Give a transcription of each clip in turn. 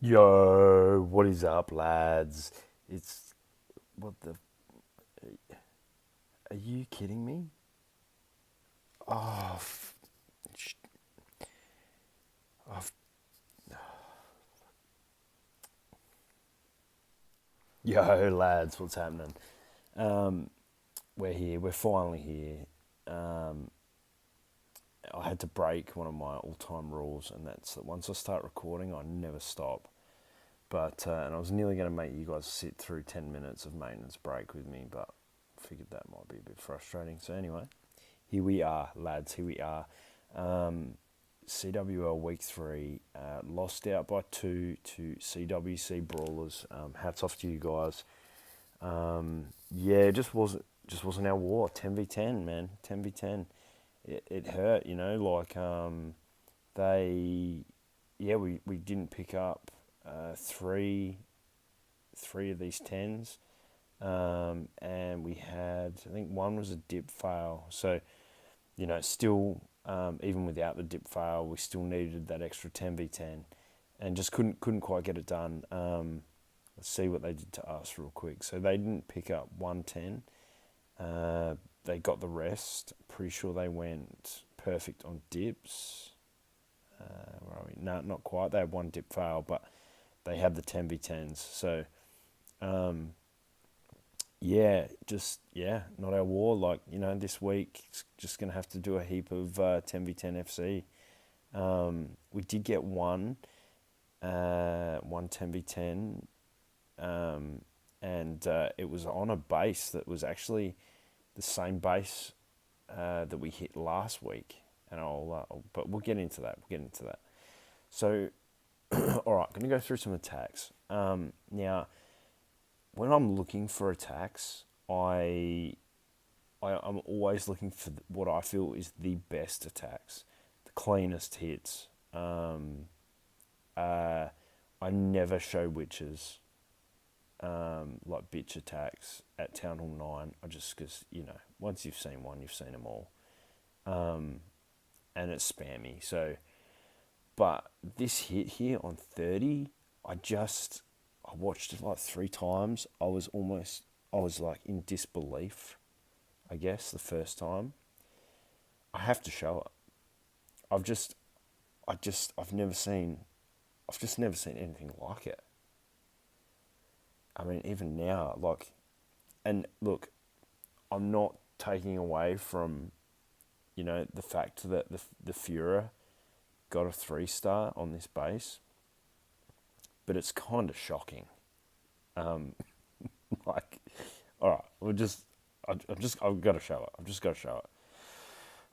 Yo, what is up, lads? It's what the? Are you kidding me? Oh, sh- I've, yo, lads, what's happening? Um, we're here. We're finally here. Um, I had to break one of my all-time rules, and that's that once I start recording, I never stop. But and I was nearly going to make you guys sit through 10 minutes of maintenance break with me, but figured that might be a bit frustrating. So anyway, here we are, lads. Here we are. CWL Week 3 lost out by 2 to CWC Brawlers. Hats off to you guys. Yeah, it just wasn't our war. 10v10, man. 10v10. It hurt, like they yeah, we didn't pick up three of these tens. And we had, I think one was a dip fail. So, still, even without the dip fail, we still needed that extra 10v10 and just couldn't quite get it done. Let's see what they did to us real quick. So they didn't pick up 110. They got the rest. Pretty sure they went perfect on dips. Where are we? No, not quite. They had one dip fail, but they had the 10v10s. So, um, yeah, not our war. Like, this week, it's just going to have to do a heap of 10v10 FC. We did get one 10v10, and it was on a base that was actually the same base that we hit last week. And but we'll get into that. So, all right, going to go through some attacks. Now, when I'm looking for attacks, I'm always looking for what I feel is the best attacks, the cleanest hits. Uh, I never show witches, like bitch attacks at Town Hall 9. Because, once you've seen one, you've seen them all. And it's spammy. So, but this hit here on 30, I watched it like 3 times. I was like in disbelief, I guess, the first time. I have to show it. I've just, I've never seen, I've just never seen anything like it. I mean, even now, like, and look, I'm not taking away from, the fact that the Führer got a 3-star on this base, but it's kind of shocking. Um, like, all right, I've got to show it. I've just got to show it.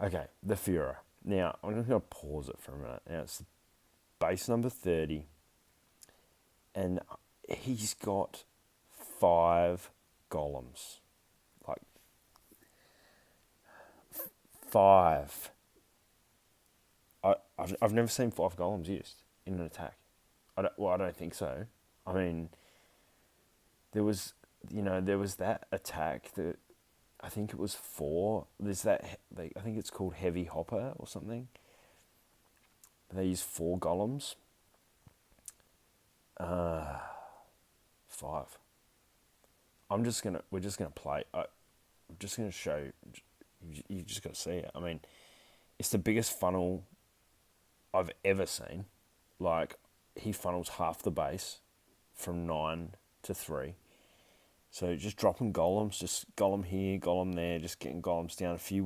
Okay, the Führer. Now, I'm just going to pause it for a minute. Now, it's base number 30, and he's got 5 golems. Like, 5. I've never seen 5 golems used in an attack. I don't think so. I mean, there was, there was that attack that I think it was 4. There's that, I think it's called Heavy Hopper or something. They use 4 golems. 5. We're just gonna play. I'm just gonna show. You just gotta see it. I mean, it's the biggest funnel I've ever seen. Like, he funnels half the base from 9 to 3. So just dropping golems, just golem here, golem there, just getting golems down, a few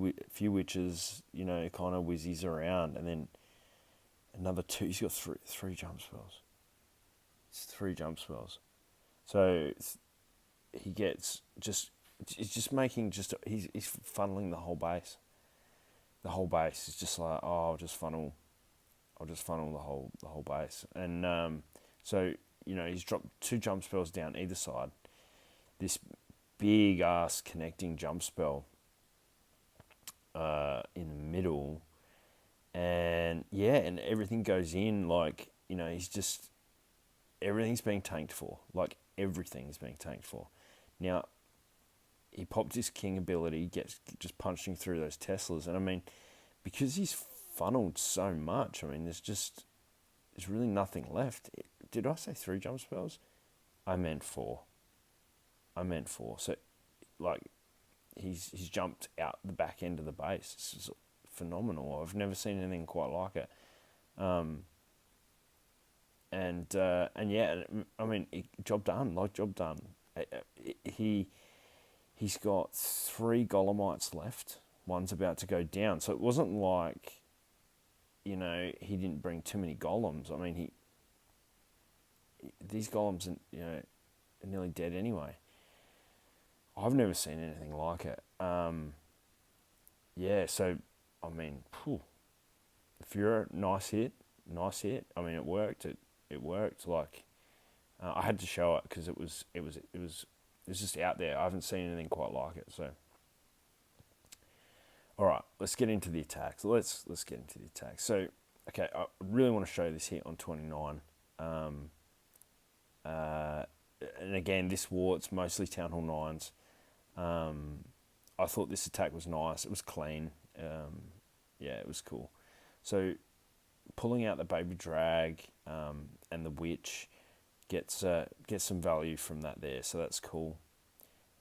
witches, kind of whizzies around, and then another 2. He's got three jump spells. It's 3 jump spells. So he gets he's just making he's funneling the whole base. The whole base is just like, I'll just funnel the whole base, and so he's dropped 2 jump spells down either side. This big ass connecting jump spell in the middle, and and everything goes in, like, he's just, everything's being tanked for. Like, everything's being tanked for. Now, he popped his king ability, gets just punching through those Teslas, and I mean, because he's funneled so much, I mean, there's really nothing left. did I say 3 jump spells? I meant 4. So, like, he's jumped out the back end of the base. This is phenomenal. I've never seen anything quite like it. And yeah, I mean, job done. He's got 3 Golemites left. One's about to go down. So it wasn't like, he didn't bring too many golems. I mean, these golems are nearly dead anyway. I've never seen anything like it. Yeah, so, I mean, if you're a nice hit. I mean, it worked. It worked. Like, I had to show it because it was just out there. I haven't seen anything quite like it. So, all right, let's get into the attacks. Let's get into the attacks. So, okay, I really want to show this here on 29. And again, this war, it's mostly Town Hall 9s. I thought this attack was nice. It was clean. Yeah, it was cool. So, pulling out the baby drag and the witch gets some value from that there. So that's cool.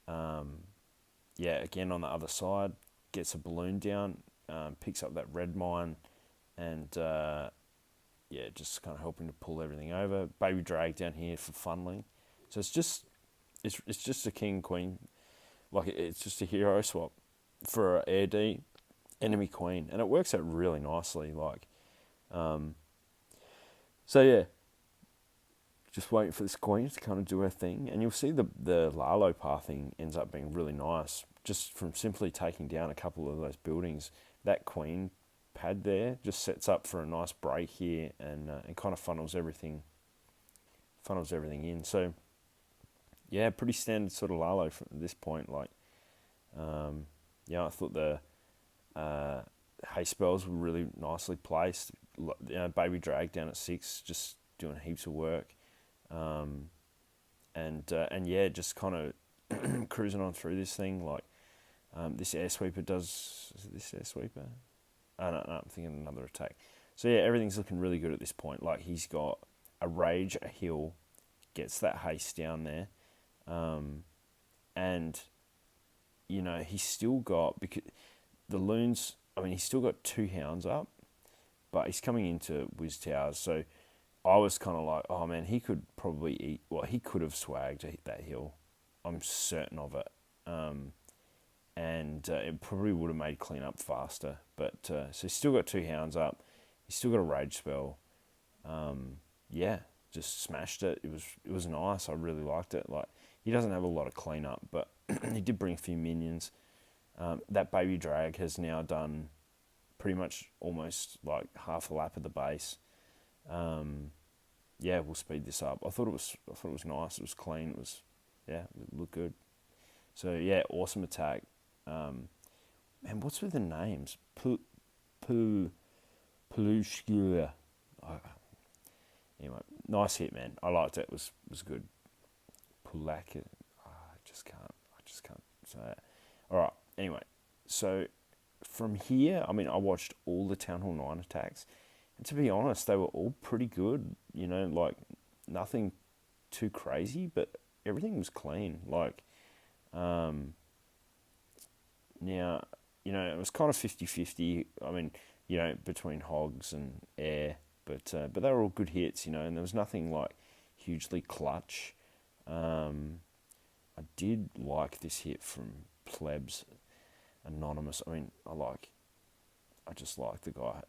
Yeah, again on the other side, gets a balloon down, picks up that red mine, and yeah, just kind of helping to pull everything over. Baby drag down here for funneling. So it's just a king queen, like it's just a hero swap for a air D enemy queen, and it works out really nicely. Like, so yeah, just waiting for this queen to kind of do her thing, and you'll see the Lalo pathing ends up being really nice just from simply taking down a couple of those buildings. That queen pad there just sets up for a nice break here, and kind of funnels everything in. So yeah, pretty standard sort of Lalo from this point. Like, yeah, I thought the haste spells were really nicely placed. Baby drag down at 6, just doing heaps of work, and yeah, just kind of cruising on through this thing. Like, this air sweeper does. Is it this air sweeper? No, I'm thinking another attack. So yeah, everything's looking really good at this point. Like, he's got a rage, a heal, gets that haste down there, and he's still got, because the loons. I mean, he's still got 2 hounds up, but he's coming into Wiz Towers. So I was kind of like, oh man, he could probably eat. Well, he could have swagged that hill. I'm certain of it. And it probably would have made cleanup faster. But so he's still got 2 hounds up. He's still got a rage spell. Yeah, just smashed it. It was nice. I really liked it. Like, he doesn't have a lot of cleanup, but he did bring a few minions. That baby drag has now done pretty much almost like half a lap of the base. Yeah, we'll speed this up. I thought it was nice. It was clean. It looked good. So yeah, awesome attack. Man, what's with the names? Pelushkula. Anyway, nice hit, man. I liked it. It was good. Pulaka. I just can't say it. All right. Anyway, so from here, I mean, I watched all the Town Hall 9 attacks, and to be honest, they were all pretty good. Like, nothing too crazy, but everything was clean. Like, now, it was kind of 50-50. I mean, between hogs and air, but they were all good hits, and there was nothing like hugely clutch. I did like this hit from Plebs Anonymous. I mean, I just like the guy.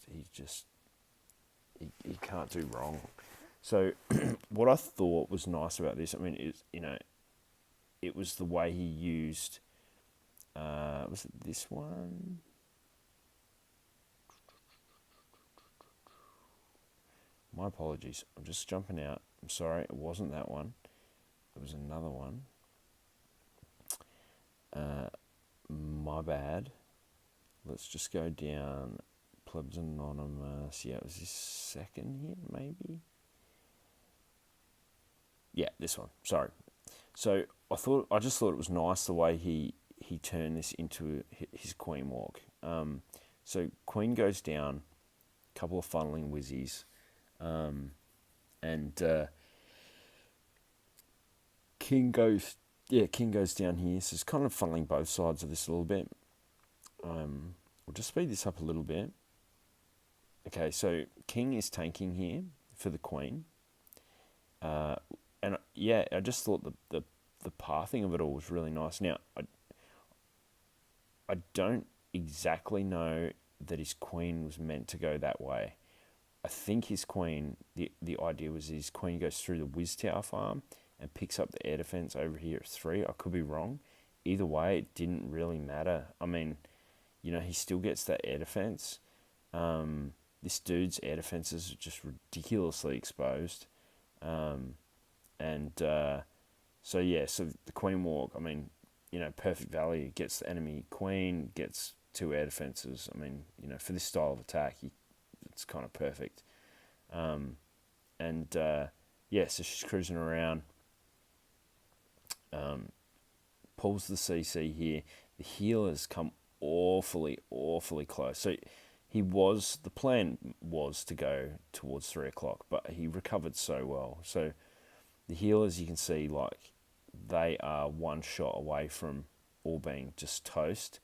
He can't do wrong. So what I thought was nice about this, I mean, it was the way he used, was it this one? My apologies. I'm just jumping out. I'm sorry. It wasn't that one. It was another one. My bad. Let's just go down. Plebs Anonymous. Yeah, it was his second hit, maybe? Yeah, this one. Sorry. So I just thought it was nice the way he turned this into his queen walk. So queen goes down, couple of funneling whizzies, And King goes down here. So it's kind of funneling both sides of this a little bit. We'll just speed this up a little bit. Okay, so King is tanking here for the Queen. And yeah, I just thought the pathing of it all was really nice. Now, I don't exactly know that his Queen was meant to go that way. I think his Queen, the idea was his Queen goes through the Wiz Tower farm and picks up the air defense over here at 3. I could be wrong. Either way, it didn't really matter. I mean, he still gets that air defense. This dude's air defenses are just ridiculously exposed. So the Queen Walk, I mean, perfect value. Gets the enemy Queen, gets 2 air defenses. I mean, for this style of attack, it's kind of perfect. So she's cruising around. Pulls the CC here. The healers come awfully close. So the plan was to go towards 3 o'clock, but he recovered so well. So the healers, you can see, like, they are one shot away from all being just toast.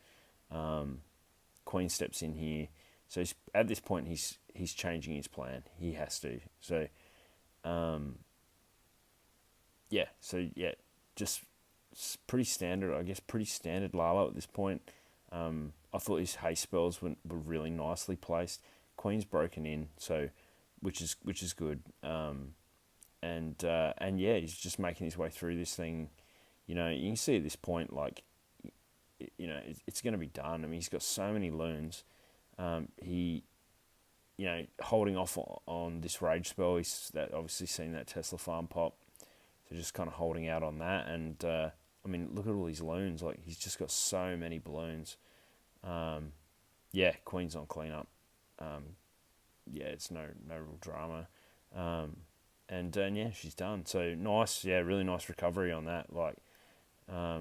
Queen steps in here. So at this point, he's changing his plan. He has to. So, just pretty standard, I guess, pretty standard Lalo at this point. I thought his haste spells were really nicely placed. Queen's broken in, so which is good. He's just making his way through this thing. You can see at this point, like, it's going to be done. I mean, he's got so many loons. He, holding off on this rage spell. He's obviously seen that Tesla farm pop, so just kind of holding out on that. And I mean, look at all these loons. Like, he's just got so many balloons. Queen's on cleanup. It's no real drama. She's done. So nice, really nice recovery on that. Like, I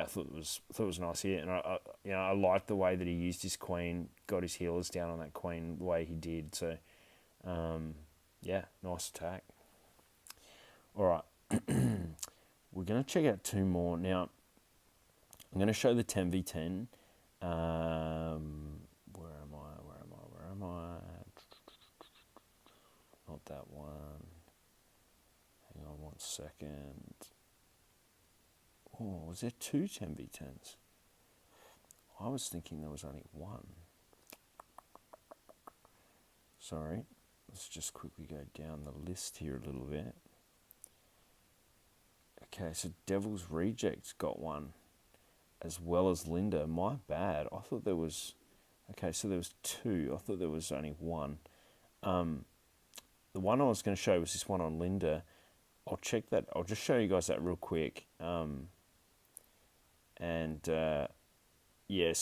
thought it was nice here, and I liked the way that he used his Queen, got his healers down on that Queen the way he did. So, nice attack. All right, we're gonna check out 2 more now. I'm gonna show the 10v10. Where am I? Not that one. Hang on 1 second. Oh, was there 2 10v10s? I was thinking there was only 1. Sorry. Let's just quickly go down the list here a little bit. Okay, so Devil's Rejects got 1, as well as Linda. My bad. I thought there was... Okay, so there was 2. I thought there was only 1. The one I was going to show was this one on Linda. I'll check that. I'll just show you guys that real quick. So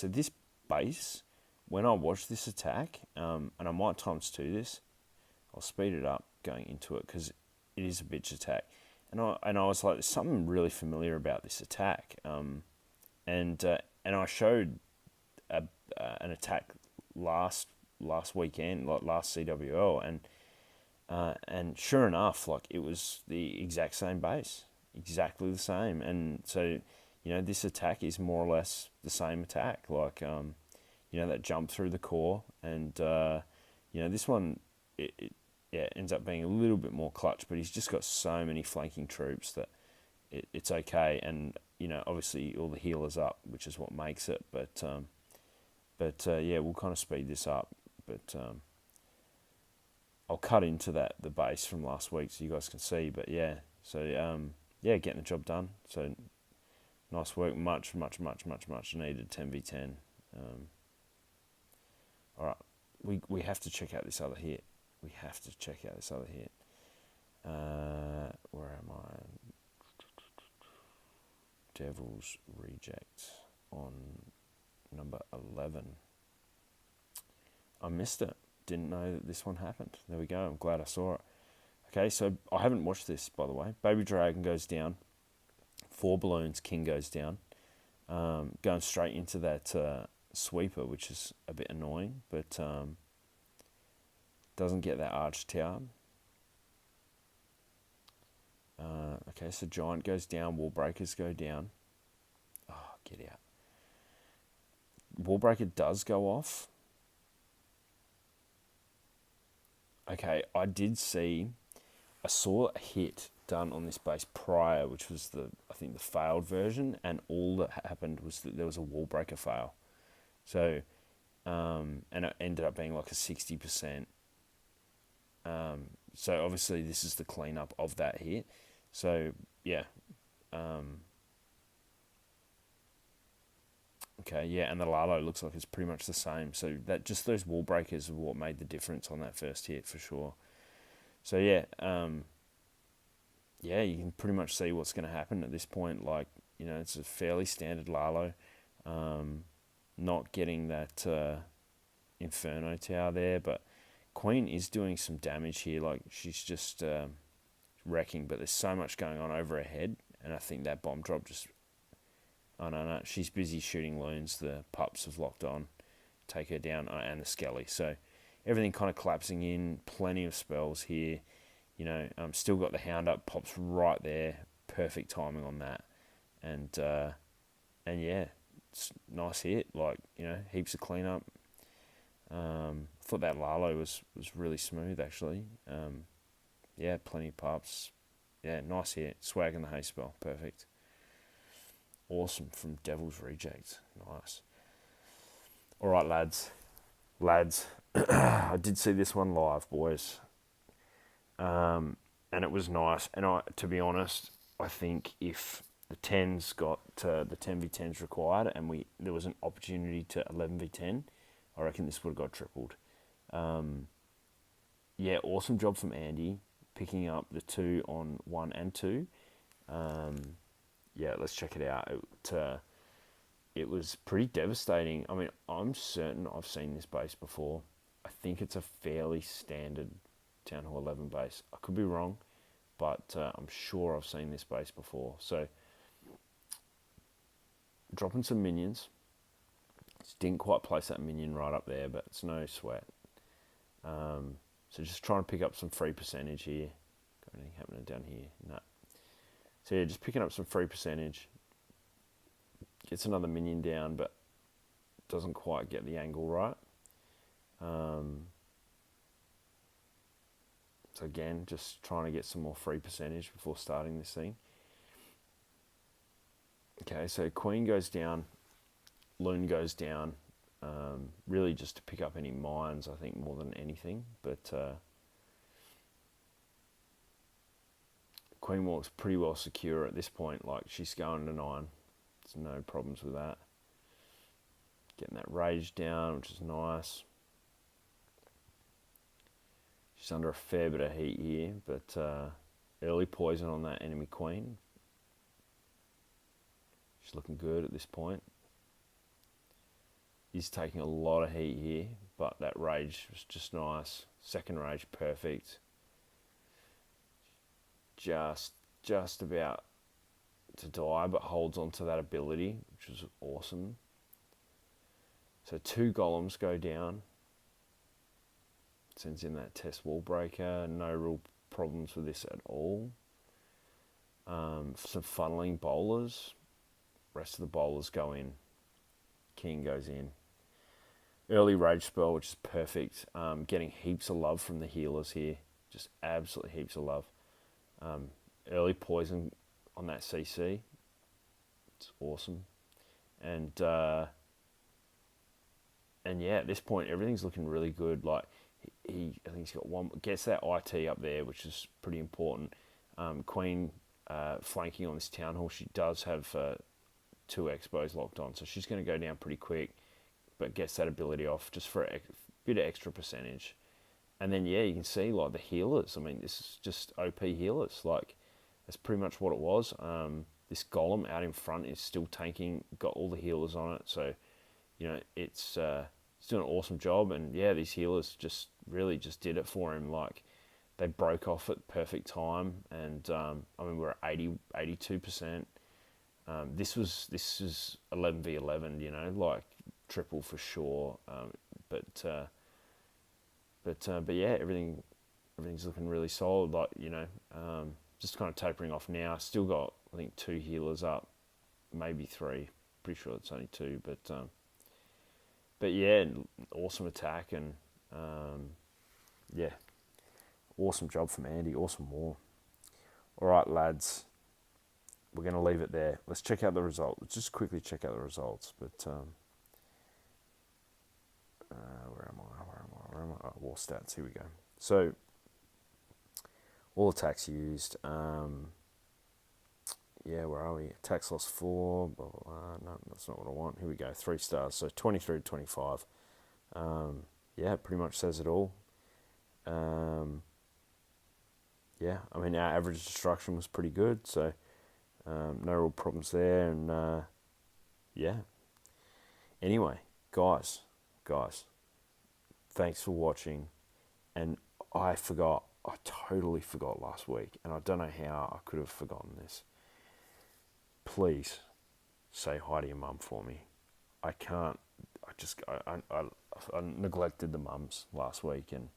this base, when I watch this attack, and I might ×2 this, I'll speed it up going into it because it is a bitch attack. And I was like, there's something really familiar about this attack. And I showed an attack last weekend, like last CWL, and sure enough, like, it was the exact same base, exactly the same. And so, this attack is more or less the same attack, like, that jump through the core. And, this one, it ends up being a little bit more clutch, but he's just got so many flanking troops that it's okay. And, obviously all the healers up, which is what makes it. But we'll kind of speed this up. But I'll cut into the base from last week so you guys can see. But getting the job done. So nice work, much needed 10v10. All right, we have to check out this other hit. Where am I? Devil's Reject on number 11. I missed it. Didn't know that this one happened. There we go. I'm glad I saw it. Okay, so I haven't watched this, by the way. Baby Dragon goes down. 4 balloons. King goes down. Going straight into that sweeper, which is a bit annoying, but doesn't get that arch tower. Okay, so Giant goes down, Wall Breakers go down. Oh, get out. Wall Breaker does go off. Okay, I saw a hit done on this base prior, which was I think the failed version, and all that happened was that there was a Wall Breaker fail. So, and it ended up being like a 60%. So obviously this is the cleanup of that hit. So yeah. Okay, yeah, and the Lalo looks like it's pretty much the same. So that just those wall breakers are what made the difference on that first hit for sure. So yeah, yeah, you can pretty much see what's going to happen at this point. Like, it's a fairly standard Lalo. Not getting that Inferno Tower there, but Queen is doing some damage here. Like, she's just wrecking, but there's so much going on over her head, and I think that bomb drop just... Oh, no, she's busy shooting loons. The pups have locked on, take her down, and the Skelly. So everything kind of collapsing in, plenty of spells here. Still got the Hound up, pops right there. Perfect timing on that. And yeah, it's a nice hit. Like, heaps of cleanup. I thought that Lalo was really smooth, actually. Yeah, plenty of pups. Yeah, nice hit. Swagging the hay spell. Perfect. Awesome from Devil's Reject. Nice. All right, lads. I did see this one live, boys. And it was nice. And to be honest, I think if the 10s got the 10v10s required and there was an opportunity to 11v10, I reckon this would have got tripled. Yeah, awesome job from Andy picking up the 2 on 1 and 2. Yeah, let's check it out. It was pretty devastating. I mean, I'm certain I've seen this base before. I think it's a fairly standard Town Hall 11 base. I could be wrong, but I'm sure I've seen this base before. So, dropping some minions. Just didn't quite place that minion right up there, but it's no sweat. So just trying to pick up some free percentage here. Got anything happening down here? No. So yeah, just picking up some free percentage. Gets another minion down, but doesn't quite get the angle right. So again, just trying to get some more free percentage before starting this thing. Okay, so Queen goes down, Loon goes down. Really just to pick up any mines, I think, more than anything. But Queen Walk's pretty well secure at this point. Like, she's going to 9. There's no problems with that. Getting that rage down, which is nice. She's under a fair bit of heat here, but early poison on that enemy Queen. She's looking good at this point. He's taking a lot of heat here, but that rage was just nice. Second rage, perfect. Just about to die, but holds on to that ability, which was awesome. So 2 golems go down. Sends in that test wall breaker. No real problems with this at all. Some funneling bowlers. Rest of the bowlers go in. King goes in. Early rage spell, which is perfect. Getting heaps of love from the healers here. Just absolutely heaps of love. Early poison on that CC. It's awesome. And yeah, at this point, everything's looking really good. Like, I think he's got one, gets that IT up there, which is pretty important. Queen flanking on this Town Hall. She does have 2 expos locked on, so she's going to go down pretty quick, but gets that ability off just for a bit of extra percentage. And then, yeah, you can see, like, the healers. I mean, this is just OP healers. Like, that's pretty much what it was. This golem out in front is still tanking, got all the healers on it. So, it's doing an awesome job. And, yeah, these healers just really just did it for him. Like, they broke off at perfect time. And, I mean, we're at 82%. This is 11v11, like, triple for sure. But yeah, everything's looking really solid. Like, just kind of tapering off now. Still got, I think, 2 healers up, maybe 3. Pretty sure it's only 2, but yeah, awesome attack, and yeah, awesome job from Andy. Awesome war. All right, lads, we're going to leave it there. Let's check out the result. Let's just quickly check out the results. But where am I? Oh, war stats. Here we go. So all attacks used. Yeah, where are we? Attacks lost 4. Blah, blah, blah. No, that's not what I want. Here we go. 3 stars. So 23 to 25. Yeah, it pretty much says it all. Yeah, I mean, our average destruction was pretty good, so no real problems there. And yeah. Anyway, guys, thanks for watching. And I totally forgot last week, and I don't know how I could have forgotten this. Please say hi to your mum for me. I neglected the mums last week, and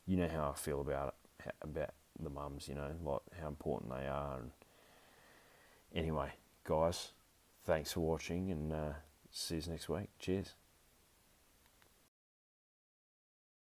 you know how I feel about the mums, like how important they are. And anyway, guys, thanks for watching, and see you next week. Cheers.